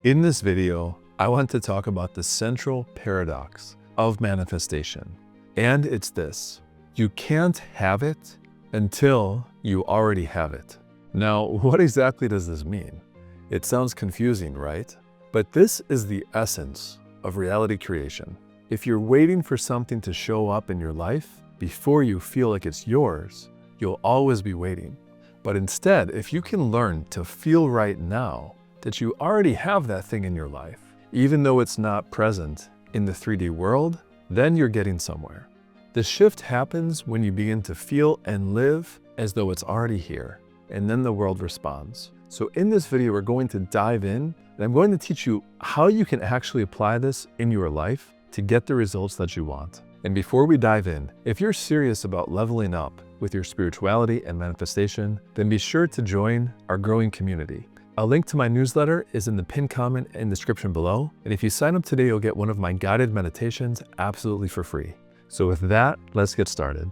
In this video, I want to talk about the central paradox of manifestation. And it's this: you can't have it until you already have it. Now, what exactly does this mean? It sounds confusing, right? But this is the essence of reality creation. If you're waiting for something to show up in your life before you feel like it's yours, you'll always be waiting. But instead, if you can learn to feel right now that you already have that thing in your life, even though it's not present in the 3D world, then you're getting somewhere. The shift happens when you begin to feel and live as though it's already here, and then the world responds. So in this video, we're going to dive in, and I'm going to teach you how you can actually apply this in your life to get the results that you want. And before we dive in, if you're serious about leveling up with your spirituality and manifestation, then be sure to join our growing community. A link to my newsletter is in the pinned comment and description below. And if you sign up today, you'll get one of my guided meditations absolutely for free. So with that, let's get started.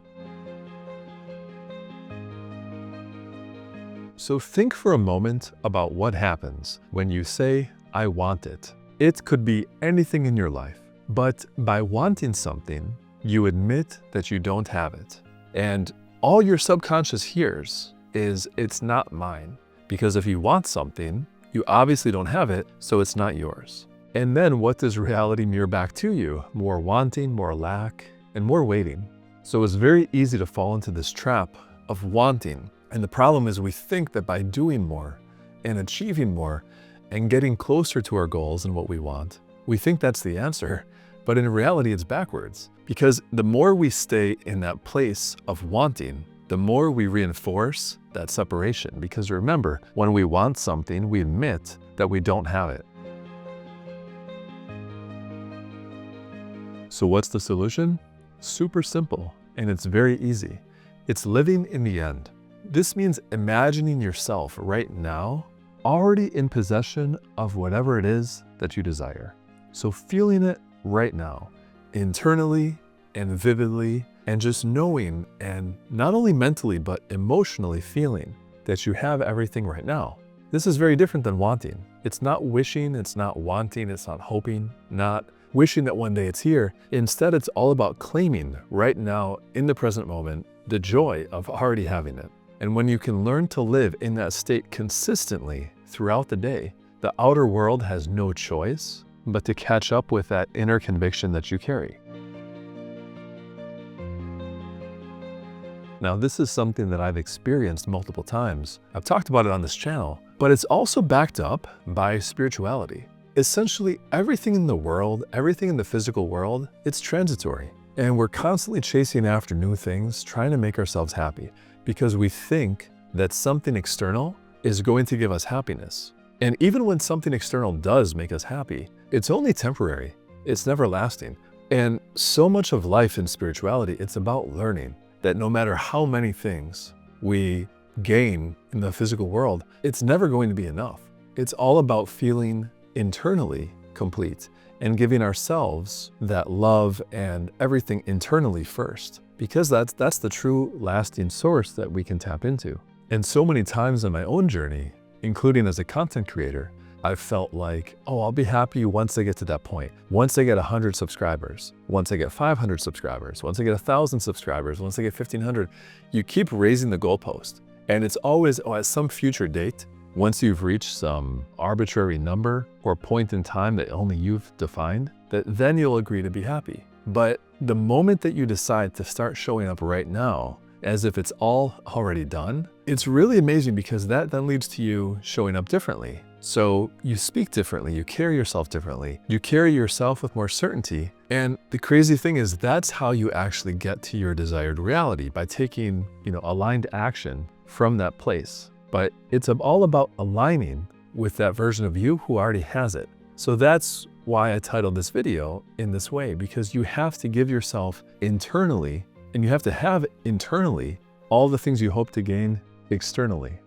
So think for a moment about what happens when you say, I want it. It could be anything in your life, but by wanting something, you admit that you don't have it. And all your subconscious hears is, it's not mine. Because if you want something, you obviously don't have it, so it's not yours. And then what does reality mirror back to you? More wanting, more lack, and more waiting. So it's very easy to fall into this trap of wanting. And the problem is we think that by doing more and achieving more and getting closer to our goals and what we want, we think that's the answer. But in reality, it's backwards. Because the more we stay in that place of wanting, the more we reinforce that separation. Because remember, when we want something, we admit that we don't have it. So what's the solution? Super simple, and it's very easy. It's living in the end. This means imagining yourself right now, already in possession of whatever it is that you desire. So feeling it right now, internally and vividly, and just knowing, and not only mentally, but emotionally feeling that you have everything right now. This is very different than wanting. It's not wishing, it's not wanting, it's not hoping, not wishing that one day it's here. Instead, it's all about claiming right now, in the present moment, the joy of already having it. And when you can learn to live in that state consistently throughout the day, the outer world has no choice but to catch up with that inner conviction that you carry. Now, this is something that I've experienced multiple times. I've talked about it on this channel, but it's also backed up by spirituality. Essentially, everything in the world, everything in the physical world, it's transitory. And we're constantly chasing after new things, trying to make ourselves happy because we think that something external is going to give us happiness. And even when something external does make us happy, it's only temporary. It's never lasting. And so much of life in spirituality, it's about learning that no matter how many things we gain in the physical world, it's never going to be enough. It's all about feeling internally complete and giving ourselves that love and everything internally first, because that's the true lasting source that we can tap into. And so many times in my own journey, including as a content creator, I've felt like, oh, I'll be happy once I get to that point. Once I get 100 subscribers, once I get 500 subscribers, once I get 1,000 subscribers, once I get 1,500, you keep raising the goalpost. And it's always, oh, at some future date, once you've reached some arbitrary number or point in time that only you've defined, that then you'll agree to be happy. But the moment that you decide to start showing up right now, as if it's all already done, it's really amazing because that then leads to you showing up differently. So you speak differently, you carry yourself differently, you carry yourself with more certainty. And the crazy thing is that's how you actually get to your desired reality, by taking, aligned action from that place. But it's all about aligning with that version of you who already has it. So that's why I titled this video in this way, because you have to give yourself internally, and you have to have internally all the things you hope to gain externally.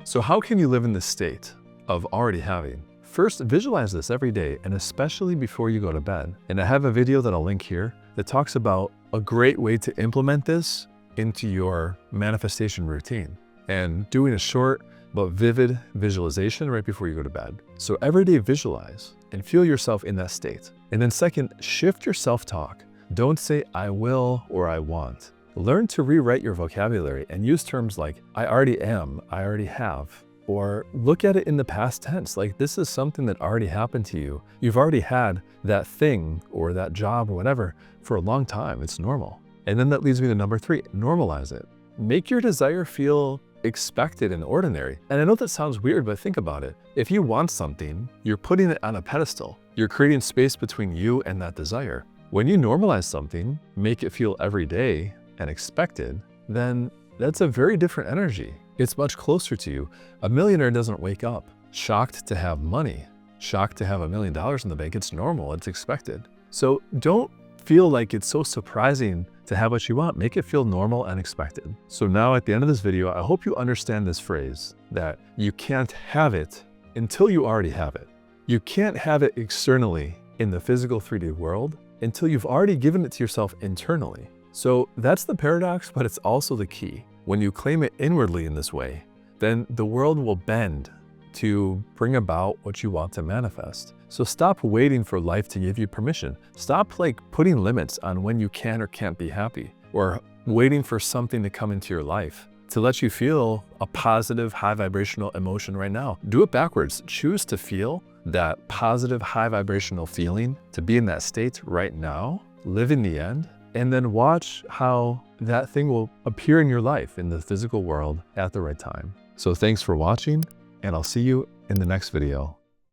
So how can you live in this state of already having? First, visualize this every day, and especially before you go to bed. And I have a video that I'll link here that talks about a great way to implement this into your manifestation routine. And doing a short but vivid visualization right before you go to bed. So every day visualize and feel yourself in that state. And then second, shift your self-talk. Don't say I will or I want. Learn to rewrite your vocabulary and use terms like I already am, I already have, or look at it in the past tense, like this is something that already happened to you. You've already had that thing or that job or whatever for a long time. It's normal. And then that leads me to number 3, normalize it. Make your desire feel expected and ordinary. And I know that sounds weird, but think about it. If you want something, you're putting it on a pedestal. You're creating space between you and that desire. When you normalize something, make it feel every day and expected, then that's a very different energy. It's much closer to you. A millionaire doesn't wake up shocked to have money, shocked to have $1 million in the bank. It's normal, it's expected. So don't feel like it's so surprising to have what you want. Make it feel normal and expected. So now at the end of this video, I hope you understand this phrase that you can't have it until you already have it. You can't have it externally in the physical 3D world until you've already given it to yourself internally. So that's the paradox, but it's also the key. When you claim it inwardly in this way, then the world will bend to bring about what you want to manifest. So stop waiting for life to give you permission. Stop putting limits on when you can or can't be happy, or waiting for something to come into your life to let you feel a positive, high vibrational emotion right now. Do it backwards. Choose to feel that positive, high vibrational feeling, to be in that state right now, live in the end, and then watch how that thing will appear in your life in the physical world at the right time. So thanks for watching, and I'll see you in the next video.